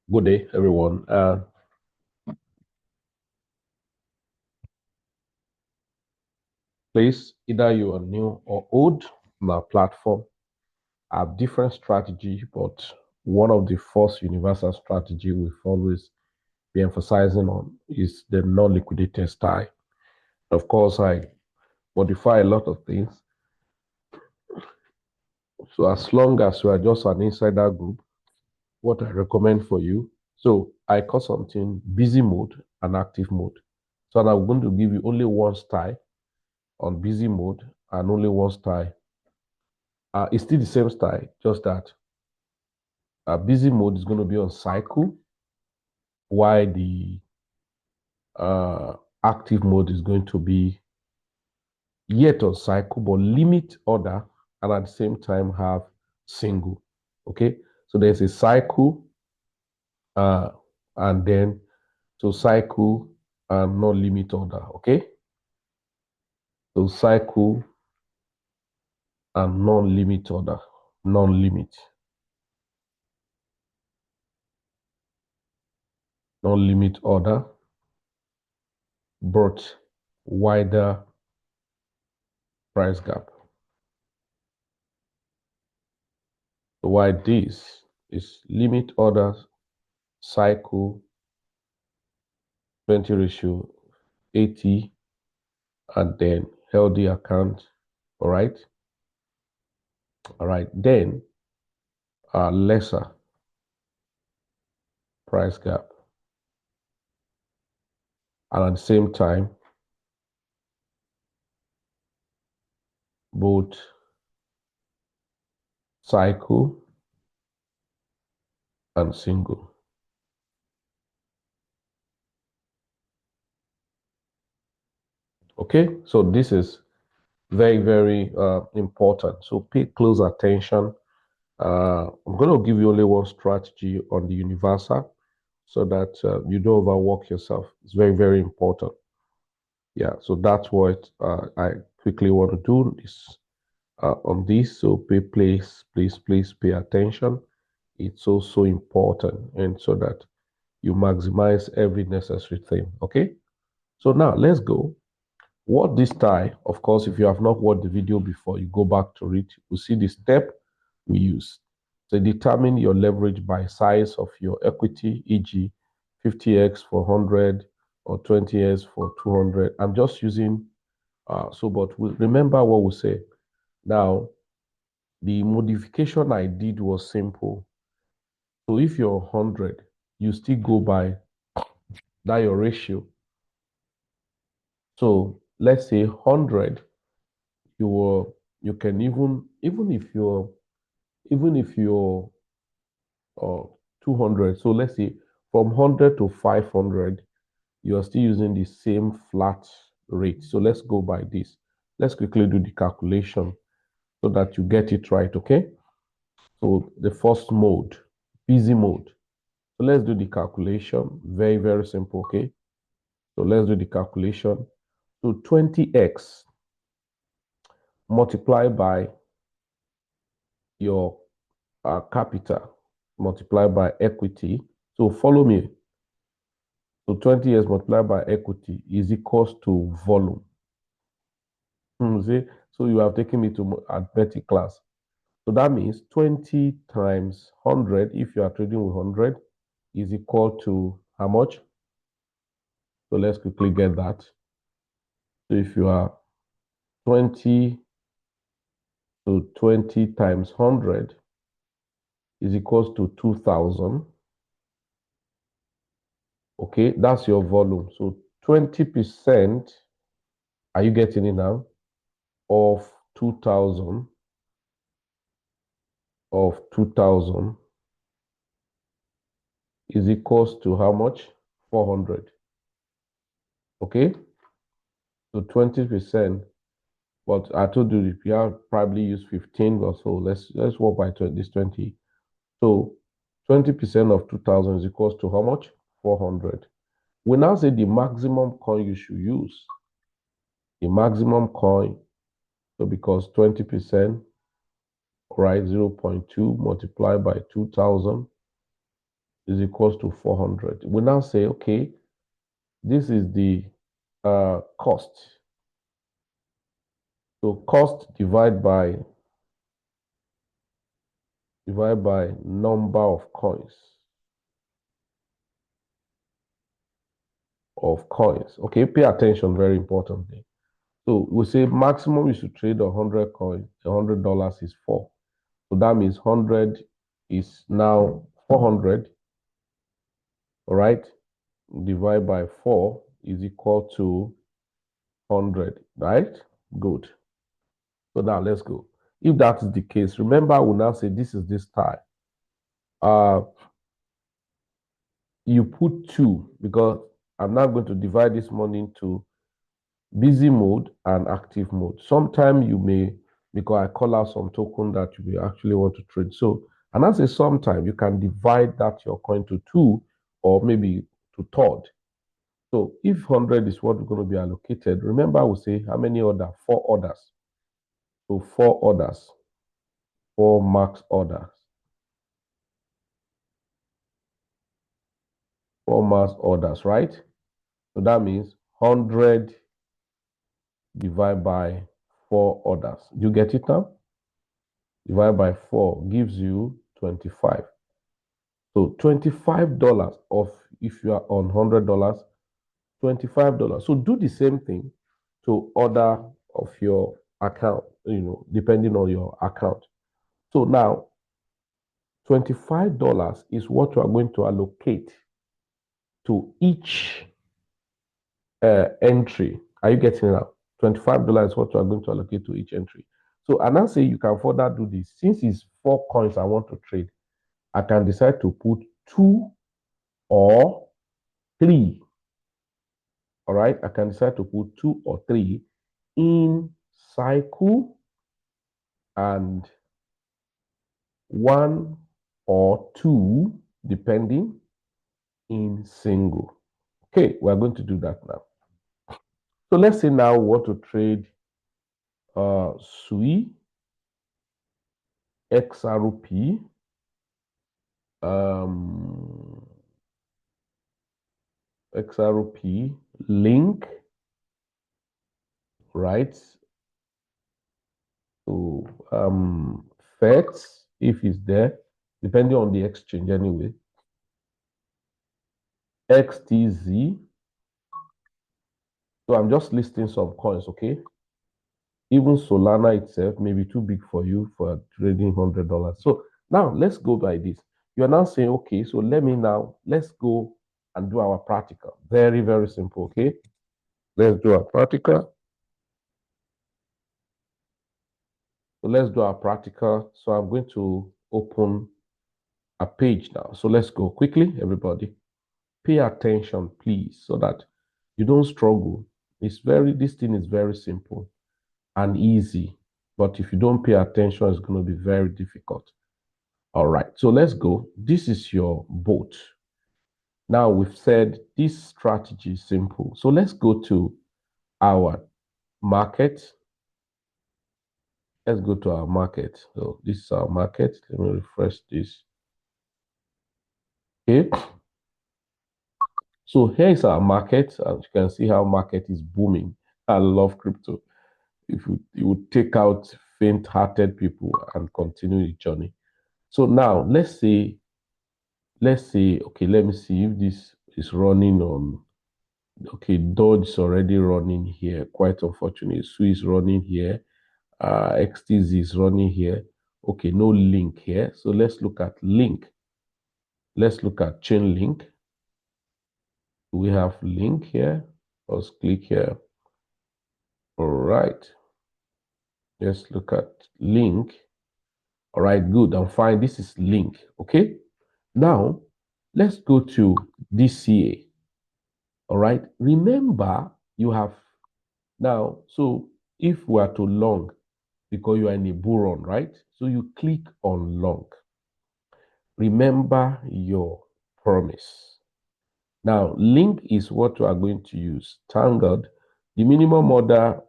Good day, everyone. Please, either you are new or old on our platform, have different strategy, but one of the first universal strategy we've always be emphasizing on is the non-liquidated style. Of course, I modify a lot of things. So as long as you are just an insider group, what I recommend for you. So I call something busy mode and active mode. So I'm going to give you only one style on busy mode and only one style. It's still the same style, just that busy mode is going to be on cycle, while the active mode is going to be yet on cycle, but limit order and at the same time have single. Okay, so there's a cycle, and then so cycle and not limit order. Okay, so cycle and non-limit order, non-limit. Non-limit order, but wider price gap. So why this is limit orders, cycle, 20 ratio, 80, and then healthy account. All right. All right. Then lesser price gap. And at the same time, both cycle and single. Okay, so this is very, very important. So pay close attention. I'm going to give you only one strategy on the universal so that you don't overwork yourself. It's very, very important. Yeah, so that's what I quickly want to do this on this. So please pay attention. It's so important, and so that you maximize every necessary thing. Okay, so now let's go. What this time, of course, if you have not watched the video before, you go back to it, you see the step we use. So determine your leverage by size of your equity, e.g. 50x for 100 or 20x for 200. I'm just using, but remember what we say. Now, the modification I did was simple. So if you're 100, you still go by that your ratio. So let's say 100, you can even if you're 200. So let's say from 100 to 500, you are still using the same flat rate. So let's go by this. Let's quickly do the calculation so that you get it right, okay? So the first mode, busy mode. So let's do the calculation. Very, very simple, okay? So let's do the calculation. So 20x multiplied by your capital multiplied by equity. So follow me. So 20x multiplied by equity is equals to volume. See? So you have taken me to arithmetic class. So that means 20 times 100, if you are trading with 100, is equal to how much? So let's quickly get that. So if you are 20, so 20 times 100 is equals to 2,000. Okay, that's your volume. So 20%, are you getting it now? Of 2,000 is equals to how much? 400. Okay, so 20%. But I told you if you have probably use 15 or so, let's work by this 20. So 20% of 2,000 is equals to how much? 400. We now say the maximum coin you should use. The maximum coin, so because 20%, right, 0.2 multiplied by 2,000 is equals to 400. We now say, okay, this is the cost. So cost divided by number of coins. Okay, pay attention, very importantly. So we say maximum you should trade 100 coins, $100 is 4. So that means 100 is now 400, all right? Divide by 4 is equal to 100, right? Good. So now let's go. If that is the case, remember we'll now say this is this time. You put 2 because I'm now going to divide this money into busy mode and active mode. Sometimes you may, because I call out some token that you may actually want to trade. So, and I say sometimes you can divide that your coin to 2 or maybe to third. So if 100 is what we're going to be allocated, remember we say how many orders? 4 orders. So 4 orders, 4 max orders. 4 max orders, right? So that means 100 divided by 4 orders. You get it now? Divided by 4 gives you 25. So $25 of, if you are on $100, $25. So do the same thing to order of your account, depending on your account. So now $25 is what you are going to allocate to each entry. Are you getting it now? $25 is what you are going to allocate to each entry. So, and I say you can further do this. Since it's 4 coins I want to trade, I can decide to put 2 or 3. All right, I can decide to put 2 or 3 in cycle and 1 or 2, depending, in single. Okay, we're going to do that now. So let's say now we want to trade SUI, XRP, Link, right? So FETs, if it's there, depending on the exchange anyway. XTZ. So I'm just listing some coins, okay? Even Solana itself may be too big for you for trading $100. So now let's go by this. You're now saying, okay, so let's go and do our practical. Very, very simple, okay? Let's do our practical. So let's do our practical. So I'm going to open a page now. So let's go quickly, everybody. Pay attention, please, so that you don't struggle. This thing is very simple and easy. But if you don't pay attention, it's going to be very difficult. All right, so let's go. This is your boat. Now we've said this strategy is simple. So let's go to our market. Let's go to our market. So this is our market. Let me refresh this. Okay. So here is our market. As you can see how market is booming. I love crypto. If you would take out faint-hearted people and continue the journey. So now let's say, okay, let me see if this is running on, okay, Dodge is already running here. Quite unfortunate. SUI is running here. XTZ is running here. Okay, no link here. So let's look at link. Let's look at chain link. We have link here. Let's click here. All right. Let's look at link. All right, good. I'm fine. This is link. Okay. Now, let's go to DCA. All right. Remember, you have now, so if we are to long, because you are in a bull run, right? So you click on long. Remember your promise. Now, link is what you are going to use. Thank God. The minimum order,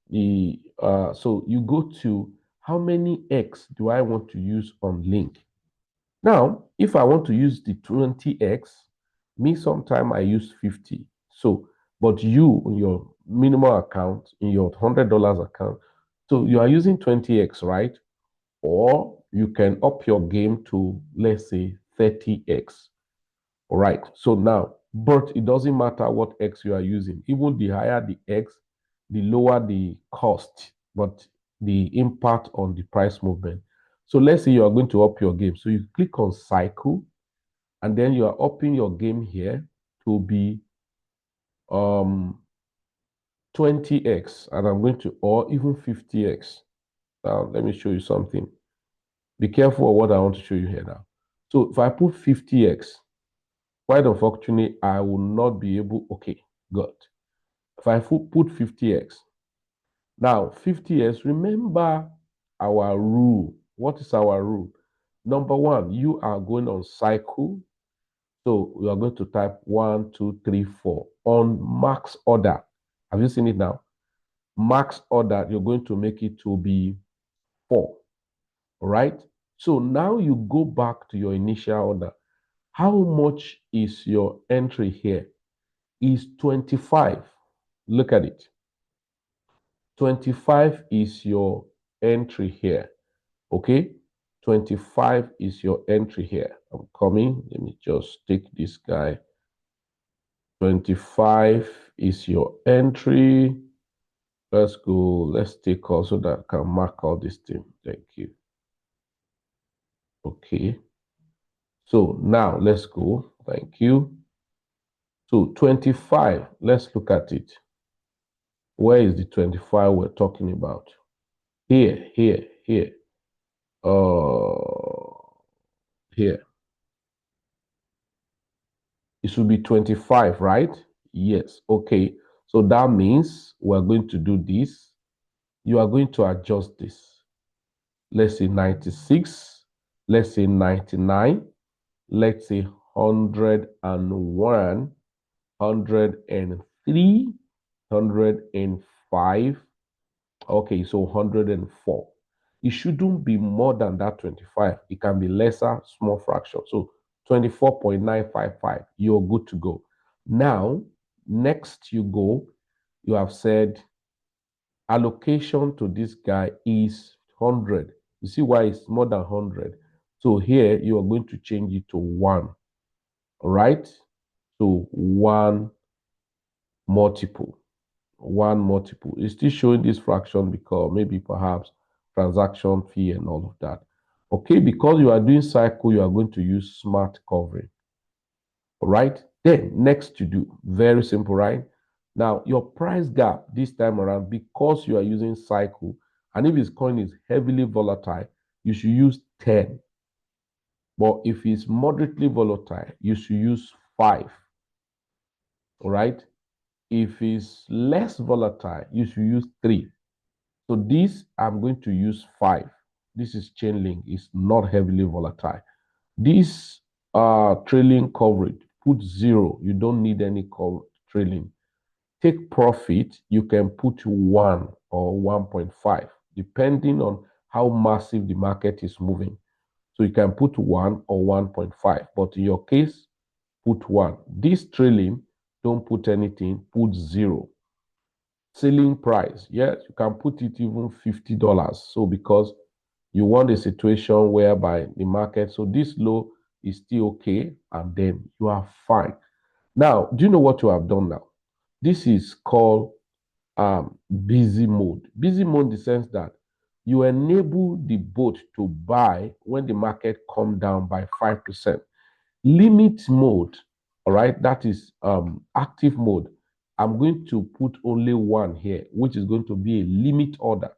so you go to how many X do I want to use on link? Now, if I want to use the 20x, me sometime I use 50. So, but you, in your minimal account, in your $100 account, so you are using 20x, right? Or you can up your game to, let's say, 30x. All right. So now, but it doesn't matter what X you are using. Even the higher the X, the lower the cost, but the impact on the price movement. So let's say you are going to up your game. So you click on cycle, and then you are upping your game here to be um 20x, and I'm going to, or even 50x. Now, let me show you something. Be careful of what I want to show you here now. So if I put 50x, quite unfortunately, I will not be able, okay, good. If I put 50x, now 50x, remember our rule. What is our rule? Number one, you are going on cycle. So we are going to type 1, 2, 3, 4 on max order. Have you seen it now? Max order, you're going to make it to be 4. All right. So now you go back to your initial order. How much is your entry here? Is 25. Look at it. 25 is your entry here. Okay? 25 is your entry here. I'm coming. Let me just take this guy. 25 is your entry. Let's go. Let's take also that I can mark all this thing. Thank you. Okay. So now let's go. Thank you. So 25, let's look at it. Where is the 25 we're talking about? Here, here, here. Here. It should be 25, right? Yes. Okay. So that means we're going to do this. You are going to adjust this. Let's say 96. Let's say 99. Let's say 101, 103, 105. Okay, so 104. It shouldn't be more than that 25. It can be lesser, small fraction. So 24.955, you're good to go. Now, next you go, you have said allocation to this guy is 100. You see why it's more than 100. So here you are going to change it to 1. All right? So 1 multiple. 1 multiple. It's still showing this fraction because maybe perhaps transaction fee and all of that. Okay, because you are doing cycle, you are going to use smart covering. All right. Then next to do, very simple, right? Now your price gap this time around, because you are using cycle, and if his coin is heavily volatile, you should use 10. But if it's moderately volatile, you should use 5. All right. If it's less volatile, you should use 3. So this, I'm going to use 5. This is chain link. It's not heavily volatile. This trailing coverage, put 0. You don't need any trailing. Take profit, you can put 1 or 1.5, depending on how massive the market is moving. So you can put 1 or 1.5. But in your case, put 1. This trailing, don't put anything, put 0. Selling price, yes, you can put it even $50. So because you want a situation whereby the market, so this low is still okay, and then you are fine. Now, do you know what you have done now? This is called busy mode. Busy mode in the sense that you enable the bot to buy when the market come down by 5%. Limit mode, all right, that is active mode. I'm going to put only 1 here, which is going to be a limit order.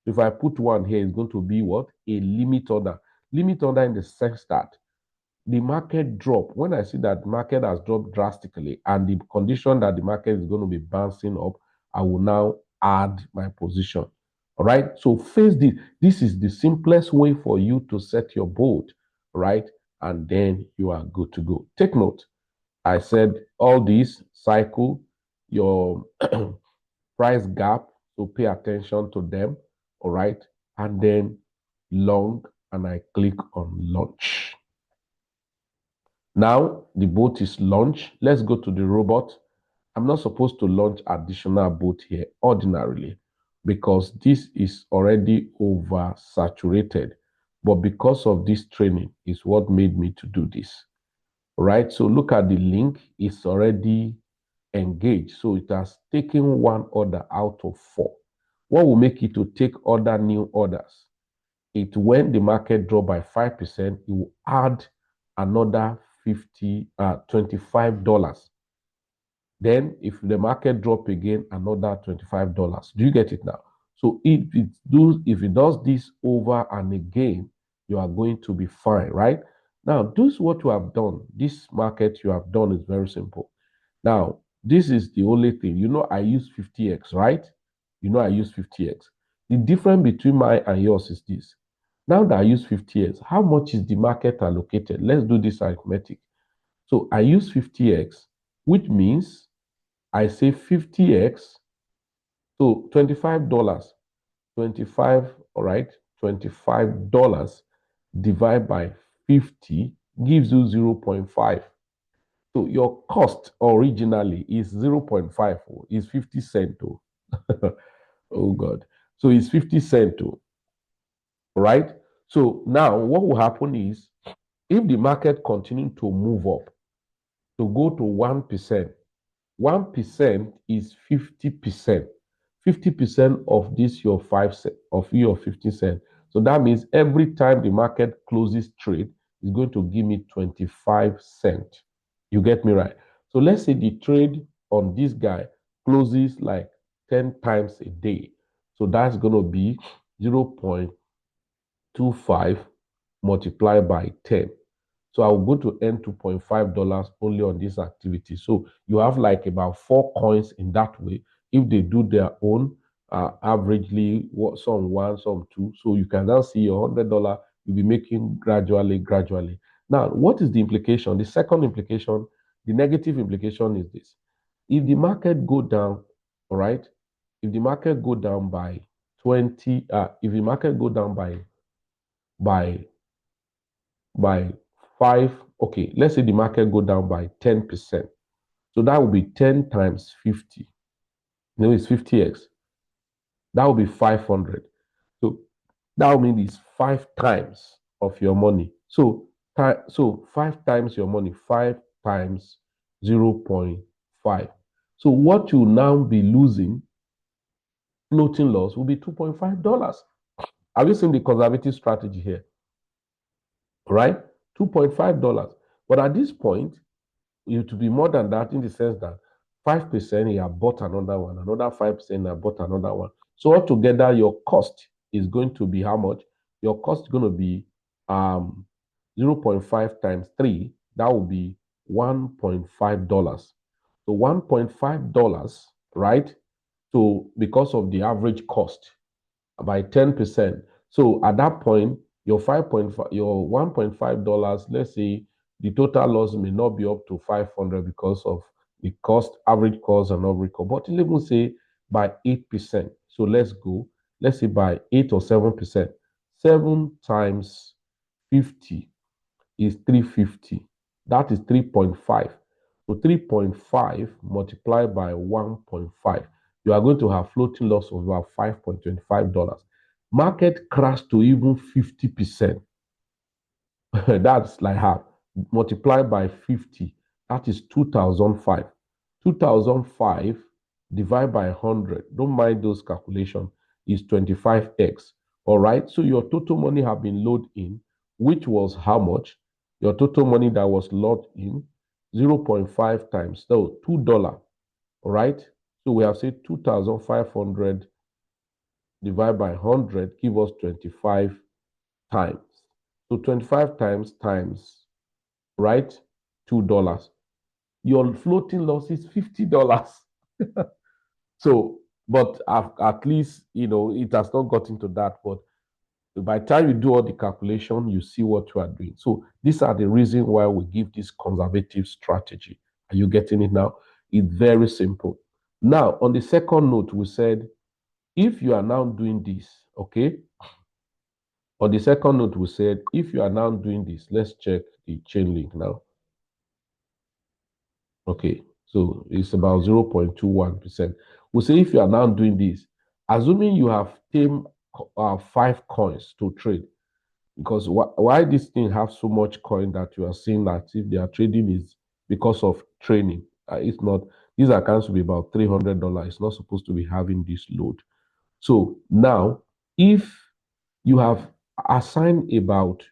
If I put 1 here, it's going to be what? A limit order. Limit order in the sense that the market drop. When I see that market has dropped drastically and the condition that the market is going to be bouncing up, I will now add my position. All right. So face this. This is the simplest way for you to set your board, right? And then you are good to go. Take note. I said all these cycle, your price gap, so pay attention to them. All right. And then long, and I click on launch. Now the boat is launched. Let's go to the robot. I'm not supposed to launch additional boat here ordinarily because this is already oversaturated. But because of this training is what made me to do this. Right? So look at the link. It's already engaged. So it has taken one order out of 4. What will make it to take other new orders? It when the market drop by 5%, it will add another $25. Then if the market drop again, another $25. Do you get it now? So if it does this over and again, you are going to be fine, right? Now, this what you have done. This market you have done is very simple. Now, this is the only thing. You know, I use 50x, right? You know, I use 50x. The difference between mine and yours is this. Now that I use 50x, how much is the market allocated? Let's do this arithmetic. So I use 50x, which means I say 50x, so $25, 25, all right, $25 divided by 50 gives you 0.5. So your cost originally is 0.5, is 50 cent. Oh God. So it's 50 cent, right? So now what will happen is if the market continue to move up to go to 1%, 1% is 50%. 50% of this your 5 cent of your 50 cent. So that means every time the market closes trade, it's going to give me 25 cent. You get me right? So let's say the trade on this guy closes like 10 times a day. So that's going to be 0.25 multiplied by 10. So I will go to earn $2.5 only on this activity. So you have like about 4 coins in that way. If they do their own, averagely, some 1, some 2. So you can now see your $100 you'll be making gradually. Now, what is the implication? The second implication, the negative implication is this. If the market go down, all right, if the market go down by 20, if the market go down by by 5, okay, let's say the market go down by 10%. So that would be 10 times 50. You know, it's 50x. That would be 500. So that would mean it's 5 times of your money. So 5 times your money, 5 times 0.5. So what you now be losing, floating loss, will be $2.5. Have you seen the conservative strategy here? Right? $2.5. But at this point, you to be more than that in the sense that 5% you have bought another one, another 5% you have bought another one. So altogether, your cost is going to be how much? Your cost is going to be 0.5 times 3. That will be $1.5. So $1.5, right? So because of the average cost by 10%. So at that point, your 5.5, your $1.5, let's say the total loss may not be up to 500 because of the cost, average cost and average cost, but let me say by 8%. So let's go, let's say by 8 or 7%. 7 times 50 is 350. That is 3.5. So 3.5 multiplied by 1.5. You are going to have floating loss of about $5.25. Market crash to even 50%. That's like half. Multiplied by 50. That is 2005. 2005 divided by 100. Don't mind those calculations. Is 25x. All right. So your total money have been loaded in, which was how much? Your total money that was loaded in 0.5 times. So $2. All right. So we have said 2,500 divided by 100 give us 25 times. So 25 times, right? $2. Your floating loss is $50. So, but at least, you know, it has not gotten to that. But by the time you do all the calculation, you see what you are doing. So these are the reason why we give this conservative strategy. Are you getting it now? It's very simple. Now, on the second note, we said, if you are now doing this, okay? On the second note, we said, if you are now doing this, let's check the chain link now. Okay, so it's about 0.21%. We'll say if you are now doing this, assuming you have tamed 5 coins to trade, because why this thing have so much coin that you are seeing that if they are trading is because of training. It's not, these accounts will be about $300. It's not supposed to be having this load. So now, if you have assigned about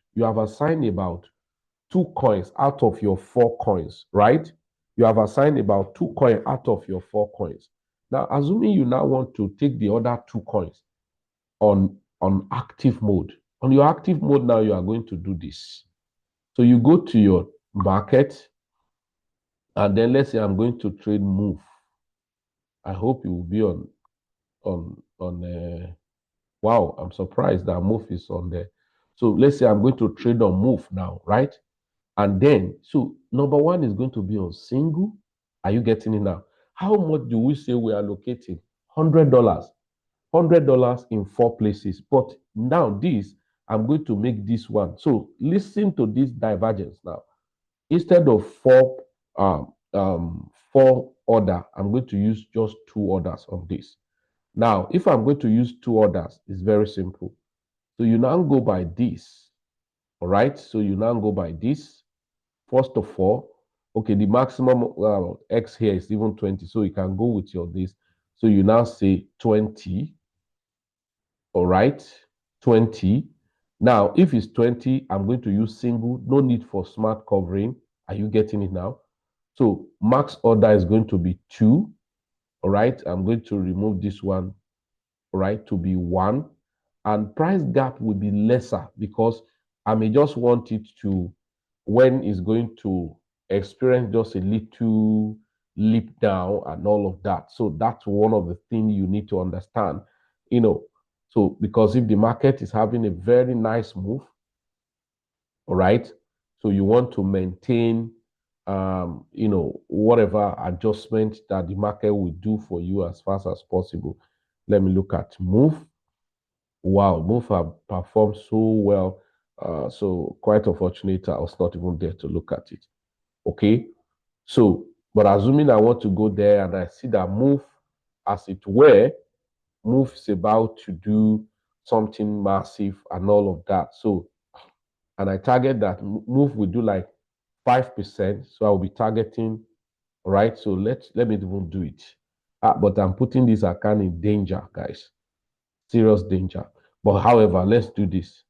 2 coins out of your 4 coins, right? You have assigned about 2 coins out of your 4 coins. Now, assuming you now want to take the other 2 coins on active mode. On your active mode now, you are going to do this. So you go to your market, and then let's say I'm going to trade move. I hope you will be on. Wow, I'm surprised that move is on there. So let's say I'm going to trade on move now, right? And then, so number one is going to be on single. Are you getting it now? How much do we say we are allocating? $100. $100 in 4 places. But now this, I'm going to make this one. So listen to this divergence now. Instead of four order, I'm going to use just 2 orders on this. Now, if I'm going to use 2 orders, it's very simple. So you now go by this. All right. So you now go by this. First of all, okay, the maximum X here is even 20. So you can go with your this. So you now say 20. All right, 20. Now, if it's 20, I'm going to use single, no need for smart covering. Are you getting it now? So max order is going to be 2. All right, I'm going to remove this one, all right, to be 1. And price gap will be lesser because I may just want it to, when it's going to experience just a little leap down and all of that. So that's one of the things you need to understand, you know. So because if the market is having a very nice move, all right, so you want to maintain whatever adjustment that the market will do for you as fast as possible. Let me look at move. Wow, move have performed so well. So quite unfortunate I was not even there to look at it. Okay. So, but assuming I want to go there and I see that move, as it were, move is about to do something massive and all of that. So, and I target that move will do like 5%. So I'll be targeting, right? So let me even do it. But I'm putting this account in danger, guys. Serious danger. But however, let's do this,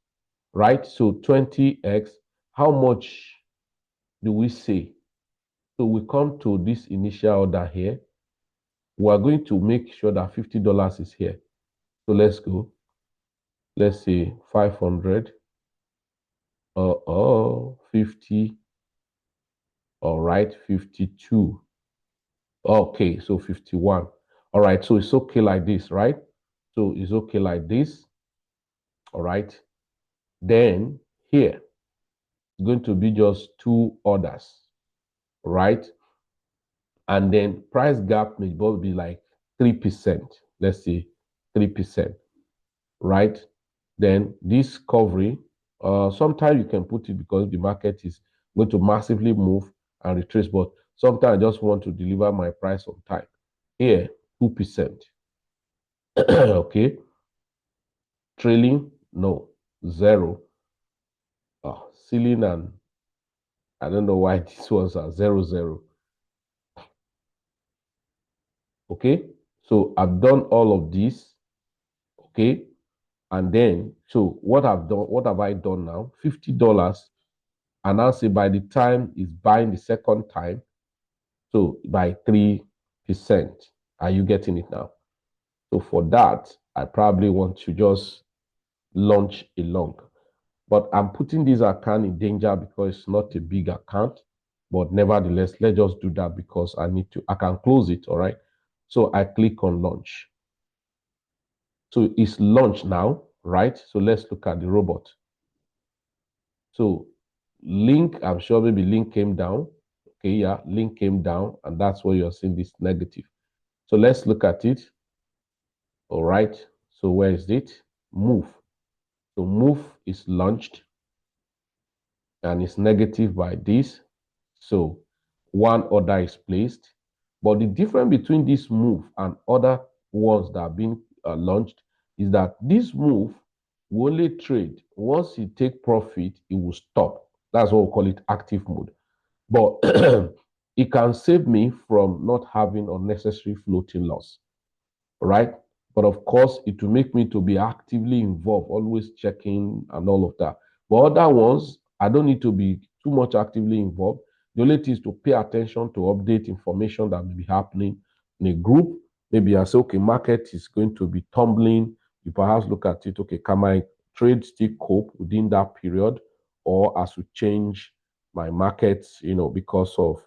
right? So 20x, how much do we say? So we come to this initial order here. We are going to make sure that $50 is here. So let's go. Let's say 500. 50. All right, 52. Okay, so 51. All right, so it's okay like this, right? So it's okay like this. All right. Then here, it's going to be just 2 orders, right? And then price gap may both be like 3%. Let's say 3%, right? Then this coverage, sometimes you can put it because the market is going to massively move and retrace, but sometimes I just want to deliver my price on time. Here, 2%. Okay. Trailing, no, 0. Ceiling, and I don't know why these ones are 0, 0. Okay. So I've done all of this. Okay. And then, so what have I done now? $50. And I'll say by the time it's buying the second time, so by 3%. Are you getting it now? So for that, I probably want to just launch a long. But I'm putting this account in danger because it's not a big account. But nevertheless, let's just do that because I can close it, all right? So I click on launch. So it's launched now, right? So let's look at the robot. So link, I'm sure maybe link came down. Okay, yeah, link came down, and that's why you're seeing this negative. So let's look at it. All right. So where is it? Move. So move is launched and it's negative by this. So one order is placed. But the difference between this move and other ones that have been launched is that this move will only trade. Once you take profit, it will stop. That's what we call it active mode. But it can save me from not having unnecessary floating loss, right? But of course, it will make me to be actively involved, always checking and all of that. But other ones, I don't need to be too much actively involved. The only thing is to pay attention to update information that may be happening in a group. Maybe I say, okay, market is going to be tumbling. You perhaps look at it, okay, can my trade still cope within that period? Or as we change my markets, because of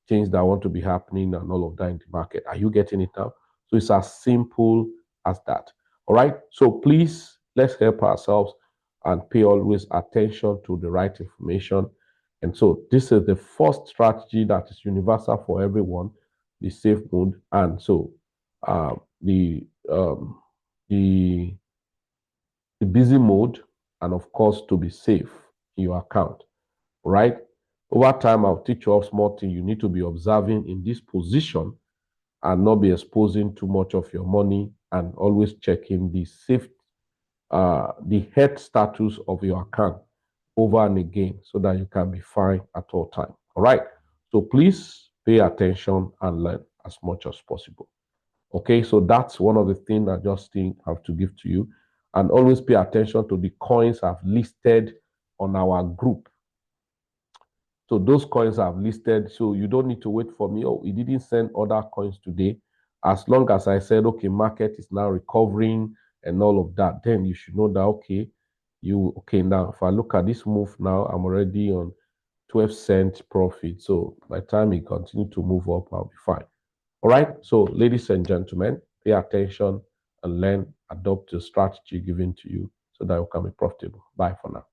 things that want to be happening and all of that in the market. Are you getting it now? So it's as simple as that. All right. So please, let's help ourselves and pay always attention to the right information. And so this is the first strategy that is universal for everyone, the safe mode. And so uh, the um, the the busy mode, and of course to be safe in your account. Right. Over time, I'll teach you all small things you need to be observing in this position and not be exposing too much of your money, and always checking the safe, the health status of your account over and again so that you can be fine at all time. All right. So please pay attention and learn as much as possible. Okay. So that's one of the things I just think I have to give to you. And always pay attention to the coins I've listed on our group. So those coins I've listed, so you don't need to wait for me. Oh, he didn't send other coins today. As long as I said, okay, market is now recovering and all of that, then you should know that, okay, now if I look at this move now, I'm already on 12-cent profit. So by the time it continues to move up, I'll be fine. All right. So ladies and gentlemen, pay attention and learn, adopt the strategy given to you so that you can be profitable. Bye for now.